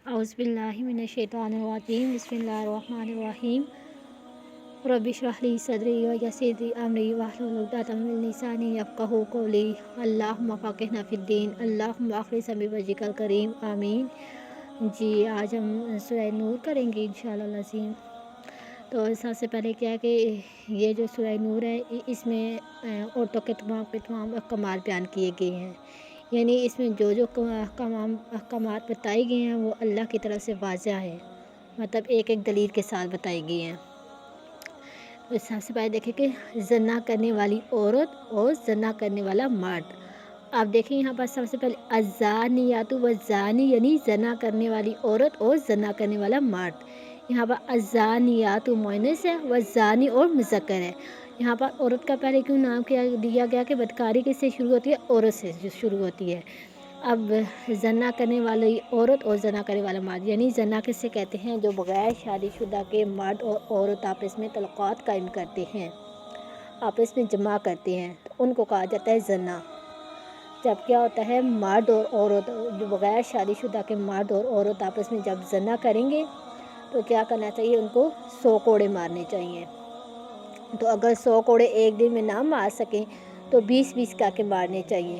اعوذ باللہ من الشیطان الرجیم بسم اللہ الرحمن الرحیم رب اشرح لی صدری ویسر لی امری واحلل عقدۃ من لسانی یفقہوا قولی اللہم فقہنا فی الدین اللہم اخلصنا بوجہک الکریم آمین۔ جی آج ہم سورہ نور کریں گے انشاءاللہ العظیم۔ تو سب سے پہلے کیا ہے کہ یہ جو سورہ نور ہے اس میں عورتوں کے تمام احکامات بیان کیے گئے ہیں، یعنی اس میں جو احکامات بتائے گئے ہیں وہ اللہ کی طرف سے واضح ہے، مطلب ایک ایک دلیل کے ساتھ بتائے گئے ہیں۔ تو سب سے پہلے دیکھیں کہ زنا کرنے والی عورت اور زنا کرنے والا مرد۔ آپ دیکھیں یہاں پر سب سے پہلے الزانیات والزانی یعنی زنا کرنے والی عورت اور زنا کرنے والا مرد۔ یہاں پر الزانیات مؤنث ہے والزانی اور مذکر ہے۔ یہاں پر عورت کا پہلے کیوں نام دیا گیا کہ بدکاری کس سے شروع ہوتی ہے؟ عورت سے شروع ہوتی ہے۔ اب زنا کرنے والی عورت اور زنا کرنے والا مرد، یعنی زنا کس سے کہتے ہیں؟ جو بغیر شادی شدہ کے مرد اور عورت آپس میں تعلقات قائم کرتے ہیں، آپس میں جمع کرتے ہیں، تو ان کو کہا جاتا ہے زنا۔ جب کیا ہوتا ہے مرد اور عورت، جو بغیر شادی شدہ کے مرد اور عورت آپس میں جب زنا کریں گے تو کیا کرنا چاہیے؟ ان کو 100 کوڑے مارنے چاہیے۔ تو اگر 100 کوڑے ایک دن میں نہ مار سکیں تو 20 کر کے مارنے چاہیے۔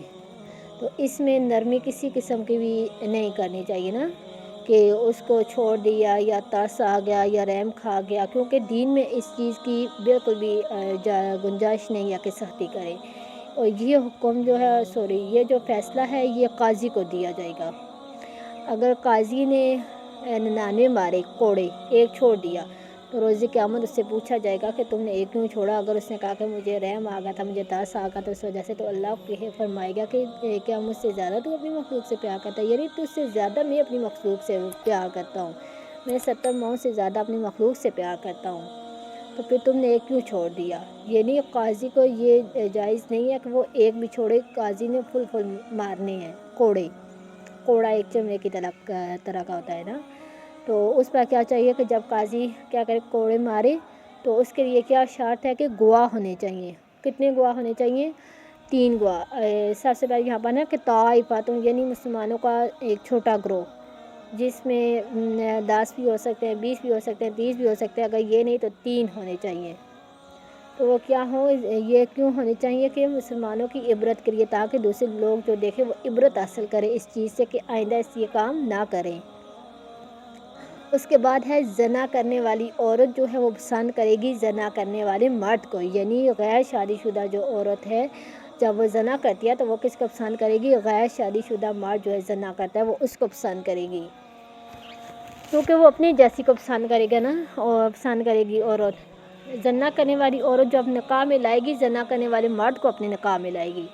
تو اس میں نرمی کسی قسم کی بھی نہیں کرنی چاہیے نا، کہ اس کو چھوڑ دیا یا ترس آ گیا یا رحم کھا گیا، کیونکہ دین میں اس چیز کی بالکل بھی گنجائش نہیں ہے کہ سختی کرے۔ اور یہ حکم جو ہے یہ جو فیصلہ ہے یہ قاضی کو دیا جائے گا۔ اگر قاضی نے 99 مارے کوڑے، ایک چھوڑ دیا، تو روز قیامت اس سے پوچھا جائے گا کہ تم نے ایک کیوں چھوڑا؟ اگر اس نے کہا کہ مجھے رحم آ گیا تھا، مجھے ترس آ گیا تھا اس وجہ سے، تو اللہ فرمائے گا کہ کیا مجھ سے زیادہ تو اپنی مخلوق سے پیار کرتا ہے؟ یعنی تجھ سے زیادہ میں اپنی مخلوق سے پیار کرتا ہوں، میں 70 ماؤں سے زیادہ اپنی مخلوق سے پیار کرتا ہوں، تو پھر تم نے ایک کیوں چھوڑ دیا؟ یعنی قاضی کو یہ جائز نہیں ہے کہ وہ ایک بھی چھوڑے، قاضی نے فل مارنے ہیں کوڑے۔ کوڑا ایک چمڑے کی طرح کا ہوتا ہے نا، تو اس پر کیا چاہیے کہ جب قاضی کیا کرے کوڑے مارے تو اس کے لیے کیا شرط ہے کہ گواہ ہونے چاہیے۔ کتنے گواہ ہونے چاہیے؟ 3 گواہ۔ سب سے پہلے یہاں پر نا کہ طائفتun یعنی مسلمانوں کا ایک چھوٹا گروہ، جس میں 10 بھی ہو سکتے ہیں، 20 بھی ہو سکتے ہیں، 30 بھی ہو سکتے ہیں، اگر یہ نہیں تو 3 ہونے چاہیے۔ تو وہ کیا ہوں؟ یہ کیوں ہونے چاہیے کہ مسلمانوں کی عبرت کے لیے، تاکہ دوسرے لوگ جو دیکھیں وہ عبرت حاصل کرے اس چیز سے کہ آئندہ اس یہ کام نہ کریں۔ اس کے بعد ہے زنا کرنے والی عورت جو ہے وہ پسند کرے گی زنا کرنے والے مرد کو، یعنی غیر شادی شدہ جو عورت ہے جب وہ زنا کرتی ہے تو وہ کس کو پسند کرے گی؟ غیر شادی شدہ مرد جو ہے زنا کرتا ہے وہ اس کو پسند کرے گی، کیونکہ وہ اپنی جیسی کو پسند کرے گا نا، اور پسند کرے گی عورت۔ زنا کرنے والی عورت جب نکاح میں لائے گی زنا کرنے والے مرد کو اپنے نکاح میں لائے گی۔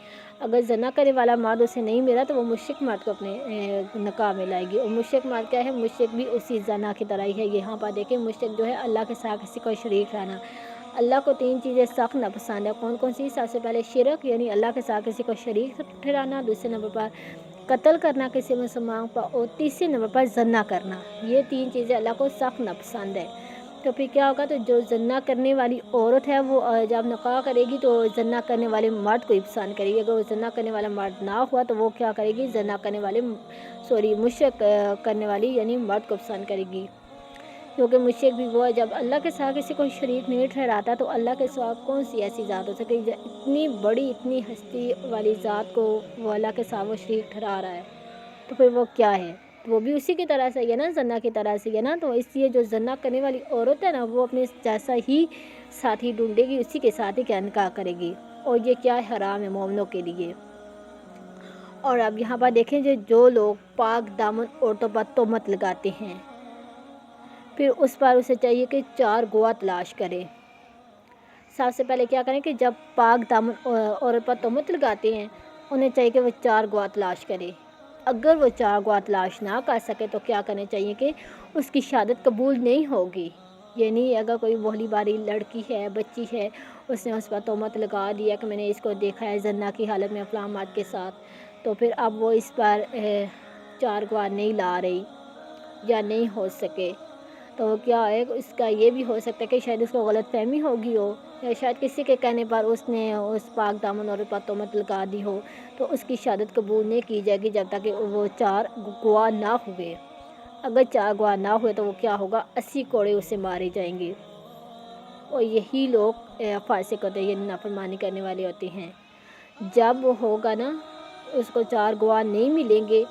اگر زنا کرنے والا مرد اسے نہیں ملا تو وہ مشرک مرد کو اپنے نکاح میں لائے گی۔ اور مشرک مرد کیا ہے؟ مشرک بھی اسی زنا کی طرح ہی ہے۔ یہاں پر دیکھیں مشرک جو ہے اللہ کے ساتھ کسی کو شریک ٹھہرانا۔ اللہ کو 3 چیزیں سخت ناپسند ہے، کون کون سی؟ سب سے پہلے شرک یعنی اللہ کے ساتھ کسی کو شریک ٹھہرانا، دوسرے نمبر پر قتل کرنا کسی مسلمان پر، اور تیسرے نمبر پر زنا کرنا۔ یہ 3 چیزیں اللہ کو سخت ناپسند ہے۔ تو پھر کیا ہوگا؟ تو جو زنا کرنے والی عورت ہے وہ جب نکاح کرے گی تو زنا کرنے والے مرد کو ہی پسند کرے گی۔ اگر وہ زنا کرنے والا مرد نہ ہوا تو وہ کیا کرے گی؟ زنا کرنے والے مشرک کرنے والی یعنی مرد کو پسند کرے گی، کیونکہ مشرک بھی وہ ہے جب اللہ کے ساتھ کسی کو شریک نہیں ٹھہراتا تو اللہ کے سوا کون سی ایسی ذات ہو سکے؟ اتنی بڑی اتنی ہستی والی ذات کو وہ اللہ کے ساتھ وہ شریک ٹھہرا رہا ہے، تو پھر وہ کیا ہے؟ وہ بھی اسی کی طرح سے ہے نا، زنا کی طرح سے ہے نا۔ تو اس لیے جو زنا کرنے والی عورت ہے نا وہ اپنے جیسا ہی ساتھی ڈھونڈے گی، اسی کے ساتھ ہی کیا نکاح کرے گی، اور یہ کیا ہے؟ حرام ہے مومنوں کے لیے۔ اور اب یہاں پر دیکھیں جو لوگ پاک دامن عورتوں پر تہمت لگاتے ہیں پھر اس پر اسے چاہیے کہ 4 گواہ تلاش کرے۔ سب سے پہلے کیا کریں کہ جب پاک دامن عورت پر تہمت لگاتے ہیں انہیں چاہیے کہ وہ 4 گواہ تلاش کرے۔ اگر وہ 4 گواہ تلاش نہ کر سکے تو کیا کرنا چاہیے کہ اس کی شہادت قبول نہیں ہوگی۔ یعنی اگر کوئی بھولی بھالی لڑکی ہے، بچی ہے، اس نے اس پر تہمت لگا دیا کہ میں نے اس کو دیکھا ہے زنا کی حالت میں فلاں مرد کے ساتھ، تو پھر اب وہ اس پر 4 گواہ نہیں لا رہی یا نہیں ہو سکے، تو کیا ہے؟ اس کا یہ بھی ہو سکتا ہے کہ شاید اس کو غلط فہمی ہوگی ہو، یا شاید کسی کے کہنے پر اس نے اس پاک دامن عورت پر تہمت لگا دی ہو، تو اس کی شہادت قبول نہیں کی جائے گی جب تک کہ وہ 4 گواہ نہ ہوئے۔ اگر 4 گواہ نہ ہوئے تو وہ کیا ہوگا، 80 کوڑے اسے مارے جائیں گے۔ اور یہی لوگ فاسق ہوتے ہیں، یعنی نافرمانی کرنے والے ہوتے ہیں۔ جب وہ ہوگا نا، اس کو 4 گواہ نہیں ملیں گے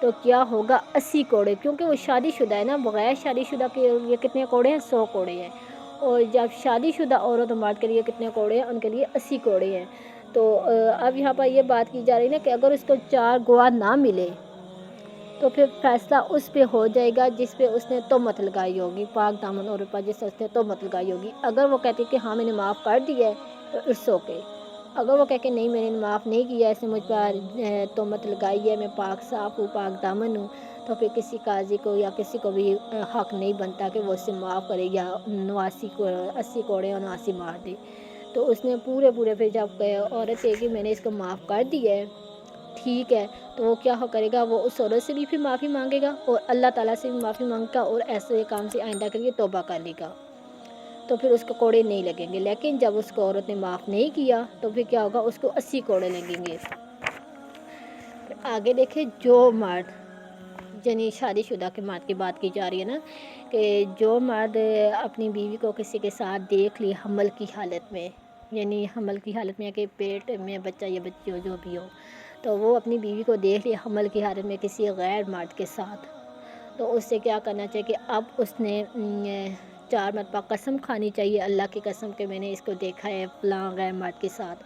تو کیا ہوگا، 80 کوڑے، کیونکہ وہ شادی شدہ ہے نا، بغیر شادی شدہ کے لیے کتنے کوڑے ہیں، 100 کوڑے ہیں، اور جب شادی شدہ عورت و مرد کے لیے کتنے کوڑے ہیں، ان کے لیے 80 کوڑے ہیں۔ تو اب یہاں پر یہ بات کی جا رہی ہے نا کہ اگر اس کو 4 گواہ نہ ملے تو پھر فیصلہ اس پہ ہو جائے گا جس پہ اس نے تہمت لگائی ہوگی، پاک دامن عورت پر جس نے تہمت لگائی ہوگی۔ اگر وہ کہتے کہ ہاں میں نے معاف کر دیا ہے تو اٹس اوکے، اگر وہ کہہ کہ نہیں میں نے معاف نہیں کیا، اس نے مجھ پر تہمت لگائی ہے، میں پاک صاف ہوں، پاک دامن ہوں، تو پھر کسی قاضی کو یا کسی کو بھی حق نہیں بنتا کہ وہ اسے معاف کرے یا 80 کوڑے اور 79 مار دے۔ تو اس نے پورے پھر جب عورت کہے کہ میں نے اس کو معاف کر دیا ہے، ٹھیک ہے، تو وہ کیا کرے گا، وہ اس عورت سے بھی پھر معافی مانگے گا اور اللہ تعالیٰ سے بھی معافی مانگے گا اور ایسے کام سے آئندہ کے لیے توبہ کر لے گا، تو پھر اس کو کوڑے نہیں لگیں گے۔ لیکن جب اس کو عورت نے معاف نہیں کیا تو پھر کیا ہوگا، اس کو 80 کوڑے لگیں گے۔ پھر آگے دیکھیں، جو مرد، یعنی شادی شدہ کے مرد کی بات کی جا رہی ہے نا، کہ جو مرد اپنی بیوی کو کسی کے ساتھ دیکھ لی حمل کی حالت میں، یعنی حمل کی حالت میں کہ پیٹ میں بچہ یا بچی ہو جو بھی ہو، تو وہ اپنی بیوی کو دیکھ لی حمل کی حالت میں کسی غیر مرد کے ساتھ، تو اس سے کیا کرنا چاہیے کہ اب اس نے 4 مرتبہ قسم کھانی چاہیے، اللہ کی قسم کہ میں نے اس کو دیکھا ہے فلاں غیر مرد کے ساتھ،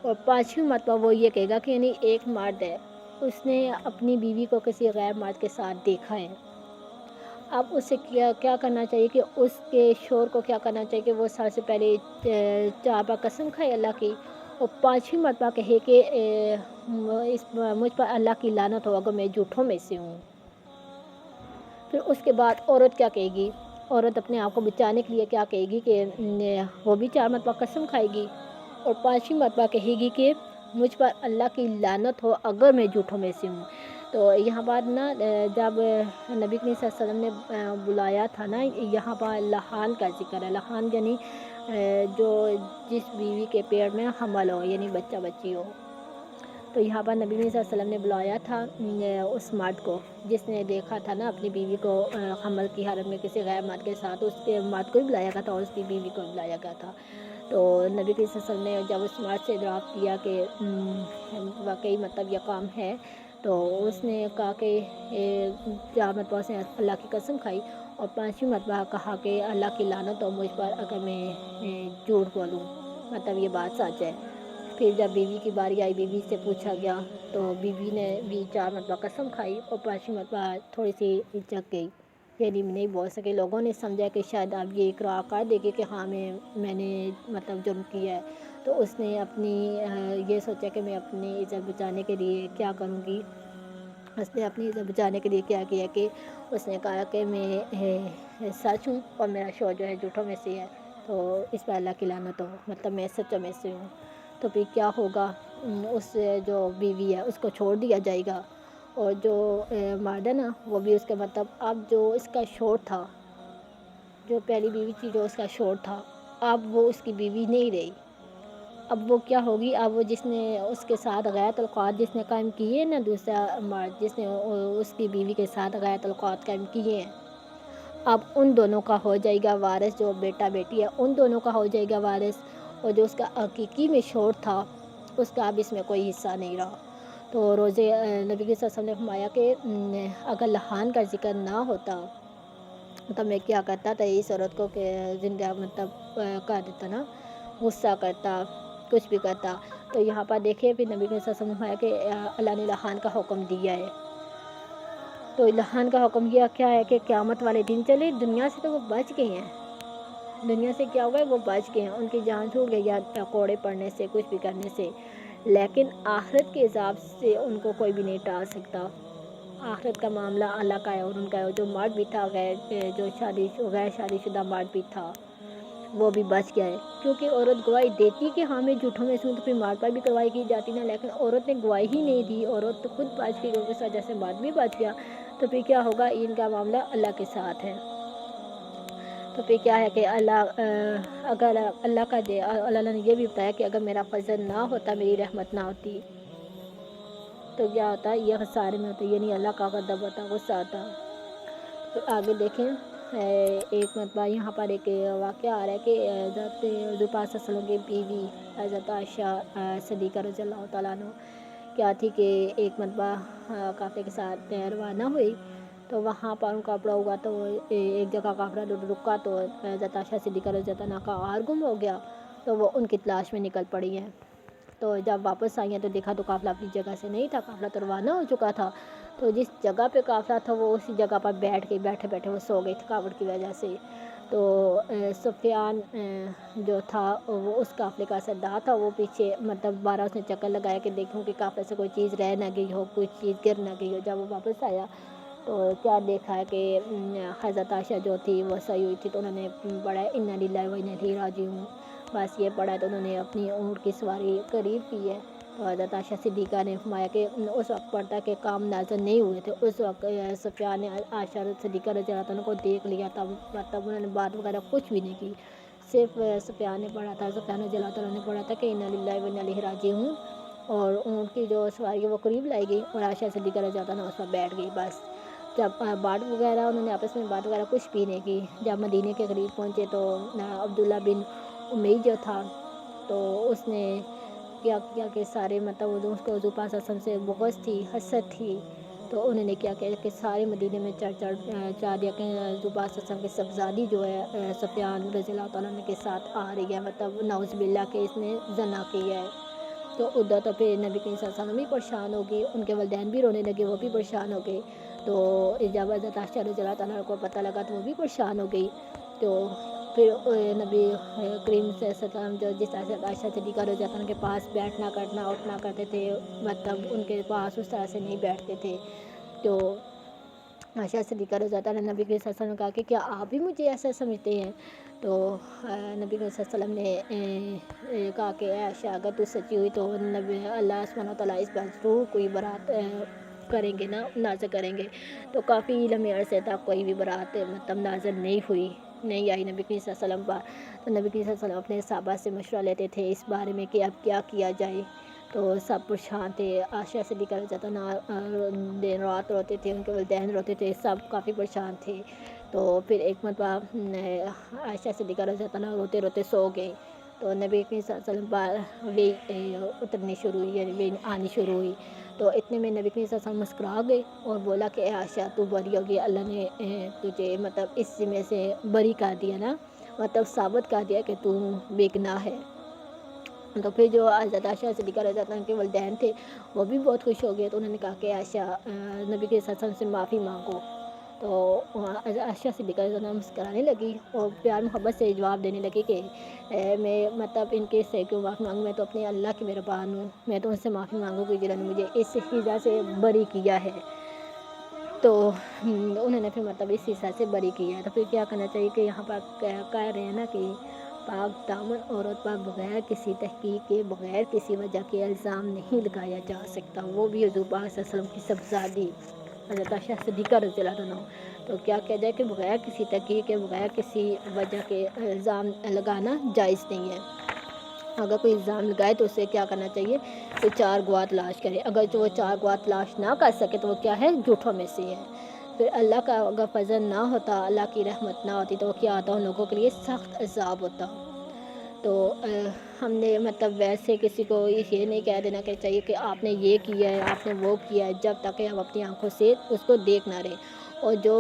اور 5ویں مرتبہ وہ یہ کہے گا کہ یعنی ایک مرد ہے، اس نے اپنی بیوی کو کسی غیر مرد کے ساتھ دیکھا ہے، اب اسے کیا کرنا چاہیے کہ اس کے شوہر کو کیا کرنا چاہیے کہ وہ سب سے پہلے 4 بار قسم کھائے اللہ کی، اور 5ویں مرتبہ کہے کہ مجھ پر اللہ کی لعنت ہو اگر میں جھوٹوں میں سے ہوں۔ پھر اس کے بعد عورت کیا کہے گی، عورت اپنے آپ کو بچانے کے لیے کیا کہے گی کہ وہ بھی 4 مرتبہ قسم کھائے گی اور 5ویں مرتبہ کہے گی کہ مجھ پر اللہ کی لعنت ہو اگر میں جھوٹوں میں سے ہوں۔ تو یہاں بعد نا جب نبی کریم صلی اللہ علیہ وسلم نے بلایا تھا نا، یہاں پر لحان کا ذکر ہے، لحان یعنی جو جس بیوی کے پیٹ میں حمل ہو، یعنی بچہ بچی ہو، تو یہاں پر نبی صلی اللہ علیہ وسلم نے بلایا تھا اس مرد کو جس نے دیکھا تھا نا اپنی بیوی کو حمل کی حالت میں کسی غیر مرد کے ساتھ، اس کے مرد کو بھی بلایا گیا تھا اور اس کی بیوی کو بھی بلایا گیا تھا۔ تو نبی صلی اللہ علیہ وسلم نے جب اس مرد سے دریافت کیا کہ واقعی مطلب یہ کام ہے، تو اس نے کہا کہ 4 مرتبہ اس نے اللہ کی قسم کھائی اور 5ویں مرتبہ کہا کہ اللہ کی لعنت ہو مجھ پر اگر میں جھوٹ بولوں، مطلب یہ بات سچ ہے۔ پھر جب بیوی کی باری آئی، بیوی سے پوچھا گیا تو بیوی نے بھی 4 مرتبہ قسم کھائی اور 5ویں مرتبہ تھوڑی سی ہچک گئی، یعنی نہیں بول سکے۔ لوگوں نے سمجھا کہ شاید اب یہ اقرار کر دے گی کہ ہاں میں نے مطلب جرم کیا ہے، تو اس نے اپنی یہ سوچا کہ میں اپنی عزت بچانے کے لیے کیا کروں گی۔ اس نے اپنی عزت بچانے کے لیے کیا کیا کہ اس نے کہا کہ میں سچ ہوں اور میرا شوہر جو ہے جھوٹوں میں سے ہے، تو اس پر اللہ کی لعنت ہو، مطلب میں سچوں میں سے ہوں۔ تو پھر کیا ہوگا، اس جو بیوی ہے اس کو چھوڑ دیا جائے گا، اور جو مرد ہے نا وہ بھی اس کا مطلب اب جو اس کا شوہر تھا، جو پہلی بیوی تھی جو اس کا شوہر تھا، اب وہ اس کی بیوی نہیں رہی، اب وہ کیا ہوگی، اب وہ جس نے اس کے ساتھ غیر تعلقات جس نے قائم کیے نا، دوسرا مرد جس نے اس کی بیوی کے ساتھ غیر تعلقات قائم کیے ہیں، اب ان دونوں کا ہو جائے گا وارث، جو بیٹا بیٹی ہے ان دونوں کا ہو جائے گا وارث، اور جو اس کا حقیقی میں شوہر تھا اس کا اب اس میں کوئی حصہ نہیں رہا۔ تو روزے نبی صلی اللہ علیہ وسلم نے فرمایا کہ اگر لحان کا ذکر نہ ہوتا تو میں کیا کرتا تھا، اس عورت کو کہ زندہ مطلب کر دیتا نا، غصہ کرتا، کچھ بھی کرتا۔ تو یہاں پر دیکھیں پھر نبی صلی اللہ علیہ وسلم نے فرمایا کہ اللہ نے لحان کا حکم دیا ہے، تو لحان کا حکم کیا ہے کہ قیامت والے دن چلے دنیا سے تو وہ بچ گئے ہیں، دنیا سے کیا ہوا ہے، وہ بچ گئے ہیں، ان کی جان چھوٹ گئی یا کوڑے پڑنے سے، کچھ بھی کرنے سے، لیکن آخرت کے عذاب سے ان کو کوئی بھی نہیں ٹال سکتا۔ آخرت کا معاملہ اللہ کا ہے اور ان کا ہے۔ جو مرد بھی تھا جو غیر شادی شدہ مرد بھی تھا وہ بھی بچ گیا ہے، کیونکہ عورت گواہی دیتی کہ ہاں میں جھوٹوں میں سوں تو پھر مرد پر بھی گواہی کی جاتی نا، لیکن عورت نے گواہی ہی نہیں دی، عورت تو خود بچ گئی، کیونکہ اس وجہ سے مرد بھی بچ گیا، تو پھر کیا ہوگا، ان کا معاملہ اللہ کے ساتھ ہے۔ تو پھر کیا ہے کہ اگر اللہ نے یہ بھی بتایا کہ اگر میرا فضل نہ ہوتا، میری رحمت نہ ہوتی تو کیا ہوتا، یہ خسارے میں ہوتا، یعنی اللہ کا غضب ہوتا، غصہ ہوتا۔ پھر آگے دیکھیں ایک مرتبہ یہاں پر ایک واقعہ آ رہا ہے کہ حضرت حضور پاک صلی اللہ علیہ وسلم کی بیوی حضرت عائشہ صدیقہ رضی اللہ تعالیٰ عنہ کیا تھی کہ ایک مرتبہ قافلے کے ساتھ روانہ ہوئی تو وہاں پر ان کا کپڑا ہوا تو ایک جگہ قافلہ رکا تو حضرت عائشہ صدیقہ رضی اللہ عنہ کا آر گم ہو گیا تو وہ ان کی تلاش میں نکل پڑی ہیں. تو جب واپس آئی ہیں تو دیکھا تو قافلہ اپنی جگہ سے نہیں تھا، قافلہ تو روانہ ہو چکا تھا. تو جس جگہ پہ قافلہ تھا وہ اسی جگہ پر بیٹھے بیٹھے وہ سو گئی تھکاوٹ کی وجہ سے. تو سفیان جو تھا وہ اس قافلے کا سردار تھا، وہ پیچھے مطلب 12 اس نے چکر لگایا کہ دیکھوں کہ قافلے سے کوئی چیز رہ نہ گئی ہو، کوئی چیز گر نہ گئی ہو. جب وہ واپس آیا تو کیا دیکھا ہے کہ حضرت عائشہ جو تھی وہ سوئی ہوئی تھی. تو انہوں نے پڑھا انا للہ و انا الیہ راجعون، بس یہ پڑھا تو انہوں نے اپنی اونٹ کی سواری قریب کی ہے. تو حضرت عائشہ صدیقہ نے فرمایا کہ اس وقت پڑھتا کہ کام نازل نہیں ہوئے تھے، اس وقت سفیان نے عائشہ صدیقہ رضی اللہ عنہ کو دیکھ لیا تھا، مطلب انہوں نے بات وغیرہ کچھ بھی نہیں کی، صرف سفیان نے پڑھا تھا، سفیان رضی اللہ عنہ نے پڑھا تھا کہ انا للہ و انا الیہ راجعون، اور اونٹ کی جو سواری ہے وہ قریب لائی گئی اور عائشہ صدیقہ رضی اللہ عنہ اس پر بیٹھ گئی. بس جب بات وغیرہ انہوں نے آپس میں بات وغیرہ کچھ بھی نہیں کی. جب مدینے کے قریب پہنچے تو عبداللہ بن امی جو تھا تو اس نے کیا کہ سارے مطلب اس کو حضور پاک صلی اللہ علیہ وسلم سے بغض تھی، حسد تھی. تو انہوں نے کیا کہ سارے مدینے میں چاہ دیا کہ حضور پاک صلی اللہ علیہ وسلم کی صحبزادی جو ہے سفیان رضی اللہ تعالیٰ عنہ کے ساتھ آ رہی ہے، مطلب نعوذ باللہ کہ اس نے زنا کیا ہے. تو ادھر تو پھر نبی کریم صلی اللہ علیہ وسلم بھی پریشان ہو گئے، ان کے والدین بھی رونے لگے، وہ بھی پریشان ہو گئے. تو جب حضرت عائشہ رضی اللہ تعالیٰ عنہ کو پتہ لگا تو وہ بھی پریشان ہو گئی. تو پھر نبی کریم صلی اللہ علیہ وسلم جو جس طرح سے عائشہ صدیقہ رضی اللہ عنہ کے پاس بیٹھنا کرنا اٹھنا کرتے تھے، مطلب ان کے پاس اس طرح سے نہیں بیٹھتے تھے. تو عائشہ صدیقہ رضی اللہ عنہ نبی کریم صلی اللہ علیہ وسلم نے کہا کہ کیا آپ بھی مجھے ایسا سمجھتے ہیں؟ تو نبی کریم صلی اللہ علیہ وسلم نے کہا کہ اے عائشہ اگر تو سچی ہوئی تو اللہ سبحانہ و تعالیٰ اس بار ضرور کوئی برات کریں گے نا، نازل کریں گے. تو کافی لمحے عرصے تک کوئی بھی برات مطلب نازل نہیں ہوئی، نہیں آئی نبی کریم صلی اللہ علیہ وسلم پر. تو نبی کریم صلی اللہ علیہ وسلم اپنے صحابہ سے مشورہ لیتے تھے اس بارے میں کہ اب کیا کیا جائے. تو سب پریشان تھے، عائشہ صدیقہ رضی اللہ عنہ دن رات روتے تھے، ان کے والدین روتے تھے، سب کافی پریشان تھے. تو پھر ایک مرتبہ عائشہ صدیقہ رضی اللہ عنہ روتے روتے سو گئی. تو نبی کریم صلی اللہ علیہ وسلم پر وحی اترنی شروع ہوئی، یعنی وحی آنی شروع ہوئی. تو اتنے میں نبی کریم صلی اللہ علیہ وسلم مسکرا گئے اور بولا کہ اے عائشہ تو بری ہوگی، اللہ نے تجھے مطلب اس میں سے بری کر دیا نا، مطلب ثابت کر دیا کہ تو بے گناہ ہے. تو پھر جو حضرت عائشہ صدیقہ رضی اللہ عنہ کے والدین تھے وہ بھی بہت خوش ہو گئے. تو انہوں نے کہا کہ عائشہ نبی کے صلی اللہ علیہ وسلم سے معافی مانگو. تو عائشہ صدیقہ رضی اللہ عنہ مسکرانے لگی اور پیار محبت سے جواب دینے لگی کہ میں مطلب ان کے سے کیوں معافی مانگوں، میں تو اپنے اللہ کی مہربان ہوں، میں تو ان سے معافی مانگوں کہ جنہوں نے مجھے اس حجا سے بری کیا ہے. تو انہوں نے پھر مطلب اس حصہ سے بری کیا ہے. تو پھر کیا کرنا چاہیے کہ یہاں پر کہہ رہے ہیں نا کہ پاک دامن عورت پر بغیر کسی تحقیق کے، بغیر کسی وجہ کے الزام نہیں لگایا جا سکتا، وہ بھی حضور پاک صلی اللہ علیہ وسلم کی صحبزادی حضرت عائشہ صدیقہ رضی اللہ عنہ. تو کیا کہا جائے کہ بغیر کسی تحقیق کے، بغیر کسی وجہ کے الزام لگانا جائز نہیں ہے. اگر کوئی الزام لگائے تو اسے کیا کرنا چاہیے کہ 4 گواہ تلاش کرے. اگر جو وہ 4 گواہ تلاش نہ کر سکے تو وہ کیا ہے، جھوٹوں میں سے ہے. پھر اللہ کا اگر فضل نہ ہوتا، اللہ کی رحمت نہ ہوتی تو کیا ہوتا، ان لوگوں کے لیے سخت عذاب ہوتا. تو ہم نے مطلب ویسے کسی کو یہ نہیں کہہ دینا کہ چاہیے کہ آپ نے یہ کیا ہے، آپ نے وہ کیا ہے، جب تک کہ ہم اپنی آنکھوں سے اس کو دیکھ نہ رہے. اور جو